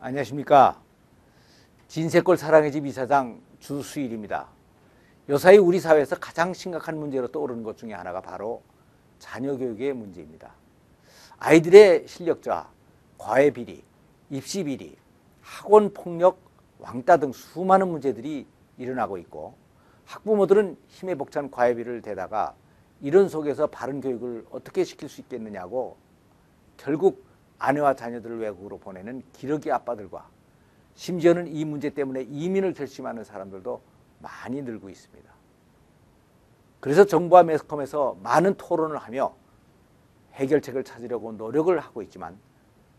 안녕하십니까. 진세골 사랑의 집 이사장 주수일입니다. 요사이 우리 사회에서 가장 심각한 문제로 떠오르는 것 중에 하나가 바로 자녀 교육의 문제입니다. 아이들의 실력자, 과외 비리, 입시 비리, 학원 폭력, 왕따 등 수많은 문제들이 일어나고 있고, 학부모들은 힘에 벅찬 과외비를 대다가 이런 속에서 바른 교육을 어떻게 시킬 수 있겠느냐고 결국 아내와 자녀들을 외국으로 보내는 기러기 아빠들과 심지어는 이 문제 때문에 이민을 결심하는 사람들도 많이 늘고 있습니다. 그래서 정부와 매스컴에서 많은 토론을 하며 해결책을 찾으려고 노력을 하고 있지만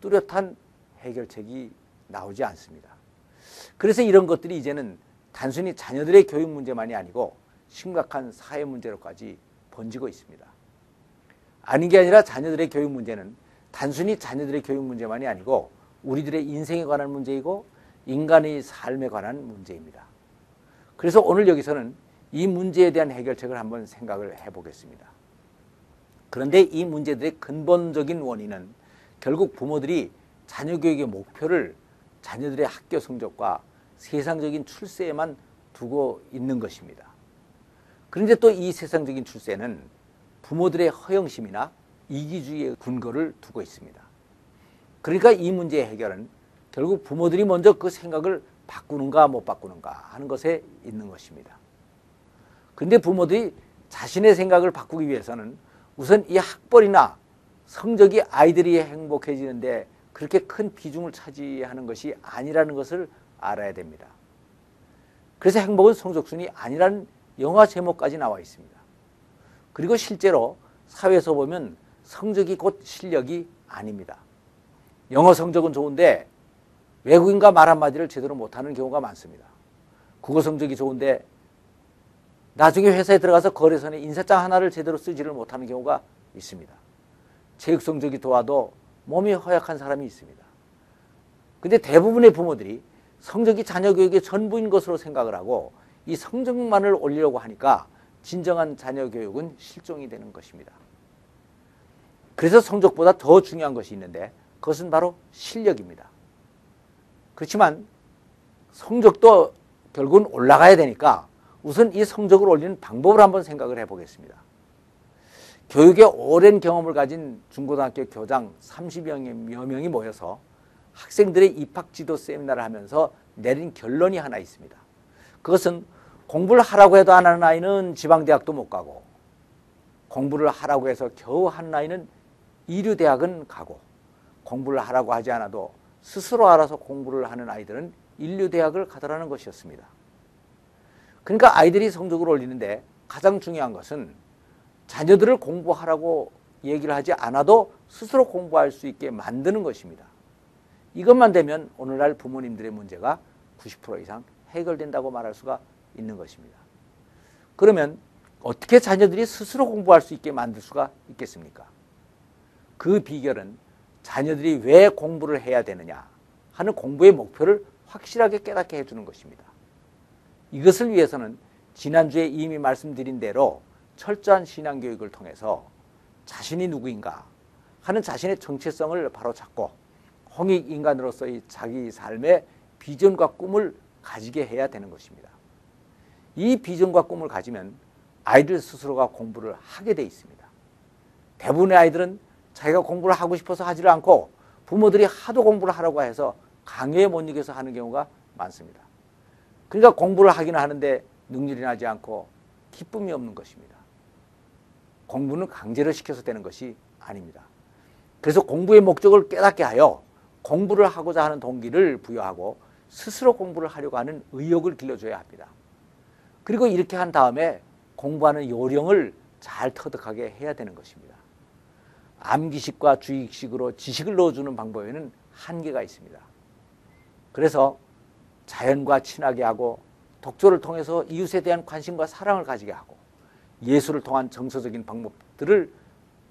뚜렷한 해결책이 나오지 않습니다. 그래서 이런 것들이 이제는 단순히 자녀들의 교육 문제만이 아니고 심각한 사회 문제로까지 번지고 있습니다. 아닌 게 아니라 자녀들의 교육 문제는 단순히 자녀들의 교육 문제만이 아니고 우리들의 인생에 관한 문제이고 인간의 삶에 관한 문제입니다. 그래서 오늘 여기서는 이 문제에 대한 해결책을 한번 생각을 해보겠습니다. 그런데 이 문제들의 근본적인 원인은 결국 부모들이 자녀 교육의 목표를 자녀들의 학교 성적과 세상적인 출세에만 두고 있는 것입니다. 그런데 또 이 세상적인 출세는 부모들의 허영심이나 이기주의의 근거를 두고 있습니다. 그러니까 이 문제의 해결은 결국 부모들이 먼저 그 생각을 바꾸는가 못 바꾸는가 하는 것에 있는 것입니다. 그런데 부모들이 자신의 생각을 바꾸기 위해서는 우선 이 학벌이나 성적이 아이들이 행복해지는데 그렇게 큰 비중을 차지하는 것이 아니라는 것을 알아야 됩니다. 그래서 행복은 성적순이 아니라는 영화 제목까지 나와 있습니다. 그리고 실제로 사회에서 보면 성적이 곧 실력이 아닙니다. 영어 성적은 좋은데 외국인과 말 한마디를 제대로 못하는 경우가 많습니다. 국어 성적이 좋은데 나중에 회사에 들어가서 거래선에 인사장 하나를 제대로 쓰지를 못하는 경우가 있습니다. 체육 성적이 좋아도 몸이 허약한 사람이 있습니다. 근데 대부분의 부모들이 성적이 자녀 교육의 전부인 것으로 생각을 하고 이 성적만을 올리려고 하니까 진정한 자녀 교육은 실종이 되는 것입니다. 그래서 성적보다 더 중요한 것이 있는데 그것은 바로 실력입니다. 그렇지만 성적도 결국은 올라가야 되니까 우선 이 성적을 올리는 방법을 한번 생각을 해보겠습니다. 교육에 오랜 경험을 가진 중고등학교 교장 30여 명이 모여서 학생들의 입학지도 세미나를 하면서 내린 결론이 하나 있습니다. 그것은 공부를 하라고 해도 안 하는 아이는 지방대학도 못 가고, 공부를 하라고 해서 겨우 하는 아이는 이류대학은 가고, 공부를 하라고 하지 않아도 스스로 알아서 공부를 하는 아이들은 인류대학을 가더라는 것이었습니다. 그러니까 아이들이 성적을 올리는데 가장 중요한 것은 자녀들을 공부하라고 얘기를 하지 않아도 스스로 공부할 수 있게 만드는 것입니다. 이것만 되면 오늘날 부모님들의 문제가 90% 이상 해결된다고 말할 수가 있는 것입니다. 그러면 어떻게 자녀들이 스스로 공부할 수 있게 만들 수가 있겠습니까? 그 비결은 자녀들이 왜 공부를 해야 되느냐 하는 공부의 목표를 확실하게 깨닫게 해주는 것입니다. 이것을 위해서는 지난주에 이미 말씀드린 대로 철저한 신앙교육을 통해서 자신이 누구인가 하는 자신의 정체성을 바로잡고 홍익인간으로서의 자기 삶의 비전과 꿈을 가지게 해야 되는 것입니다. 이 비전과 꿈을 가지면 아이들 스스로가 공부를 하게 돼 있습니다. 대부분의 아이들은 자기가 공부를 하고 싶어서 하지를 않고 부모들이 하도 공부를 하라고 해서 강요에 못 이겨서 하는 경우가 많습니다. 그러니까 공부를 하기는 하는데 능률이 나지 않고 기쁨이 없는 것입니다. 공부는 강제로 시켜서 되는 것이 아닙니다. 그래서 공부의 목적을 깨닫게 하여 공부를 하고자 하는 동기를 부여하고 스스로 공부를 하려고 하는 의욕을 길러줘야 합니다. 그리고 이렇게 한 다음에 공부하는 요령을 잘 터득하게 해야 되는 것입니다. 암기식과 주의식으로 지식을 넣어주는 방법에는 한계가 있습니다. 그래서 자연과 친하게 하고 독서를 통해서 이웃에 대한 관심과 사랑을 가지게 하고 예술을 통한 정서적인 방법들을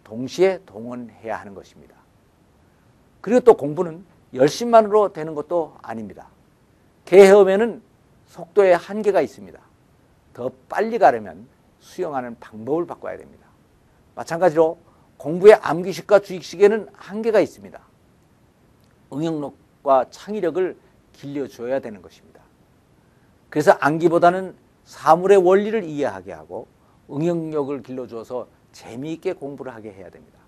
동시에 동원해야 하는 것입니다. 그리고 또 공부는 열심만으로 되는 것도 아닙니다. 개 헤엄에는 속도의 한계가 있습니다. 더 빨리 가려면 수영하는 방법을 바꿔야 됩니다. 마찬가지로 공부의 암기식과 주의식에는 한계가 있습니다. 응용력 능력과 창의력을 길러줘야 되는 것입니다. 그래서 암기보다는 사물의 원리를 이해하게 하고 응용력을 길러주어서 재미있게 공부를 하게 해야 됩니다.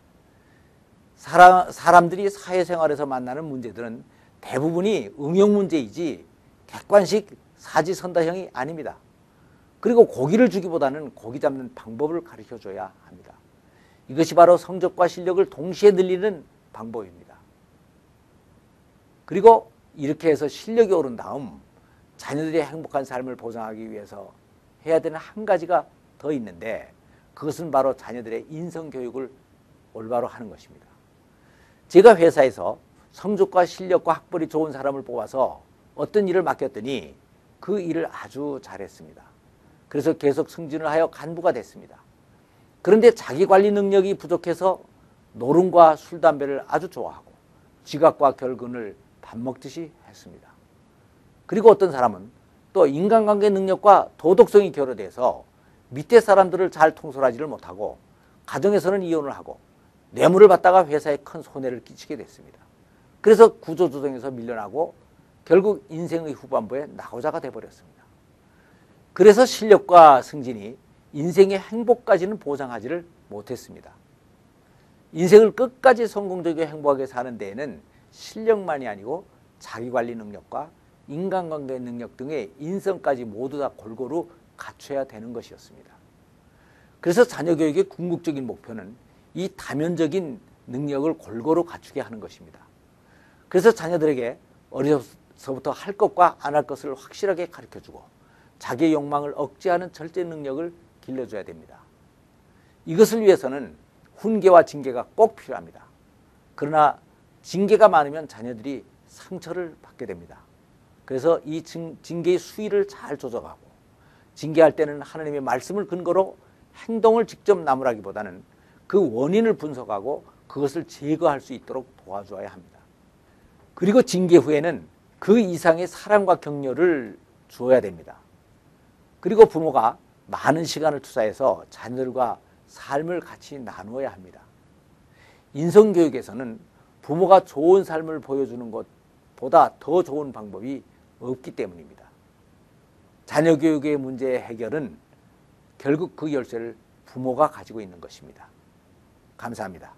사람들이 사회생활에서 만나는 문제들은 대부분이 응용 문제이지 객관식 사지선다형이 아닙니다. 그리고 고기를 주기보다는 고기 잡는 방법을 가르쳐줘야 합니다. 이것이 바로 성적과 실력을 동시에 늘리는 방법입니다. 그리고 이렇게 해서 실력이 오른 다음 자녀들의 행복한 삶을 보장하기 위해서 해야 되는 한 가지가 더 있는데, 그것은 바로 자녀들의 인성교육을 올바로 하는 것입니다. 제가 회사에서 성적과 실력과 학벌이 좋은 사람을 뽑아서 어떤 일을 맡겼더니 그 일을 아주 잘했습니다. 그래서 계속 승진을 하여 간부가 됐습니다. 그런데 자기관리 능력이 부족해서 노름과 술, 담배를 아주 좋아하고 지각과 결근을 밥 먹듯이 했습니다. 그리고 어떤 사람은 또 인간관계 능력과 도덕성이 결여돼서 밑에 사람들을 잘 통솔하지를 못하고 가정에서는 이혼을 하고 뇌물을 받다가 회사에 큰 손해를 끼치게 됐습니다. 그래서 구조조정에서 밀려나고 결국 인생의 후반부에 낙오자가 돼버렸습니다. 그래서 실력과 승진이 인생의 행복까지는 보장하지를 못했습니다. 인생을 끝까지 성공적이고 행복하게 사는 데에는 실력만이 아니고 자기관리 능력과 인간관계 능력 등의 인성까지 모두 다 골고루 갖춰야 되는 것이었습니다. 그래서 자녀교육의 궁극적인 목표는 이 다면적인 능력을 골고루 갖추게 하는 것입니다. 그래서 자녀들에게 어려서부터 할 것과 안 할 것을 확실하게 가르쳐주고 자기의 욕망을 억제하는 절제 능력을 길러줘야 됩니다. 이것을 위해서는 훈계와 징계가 꼭 필요합니다. 그러나 징계가 많으면 자녀들이 상처를 받게 됩니다. 그래서 이 징계의 수위를 잘 조정하고, 징계할 때는 하나님의 말씀을 근거로 행동을 직접 나무라기보다는 그 원인을 분석하고 그것을 제거할 수 있도록 도와줘야 합니다. 그리고 징계 후에는 그 이상의 사랑과 격려를 주어야 됩니다. 그리고 부모가 많은 시간을 투자해서 자녀들과 삶을 같이 나누어야 합니다. 인성교육에서는 부모가 좋은 삶을 보여주는 것보다 더 좋은 방법이 없기 때문입니다. 자녀교육의 문제의 해결은 결국 그 열쇠를 부모가 가지고 있는 것입니다. 감사합니다.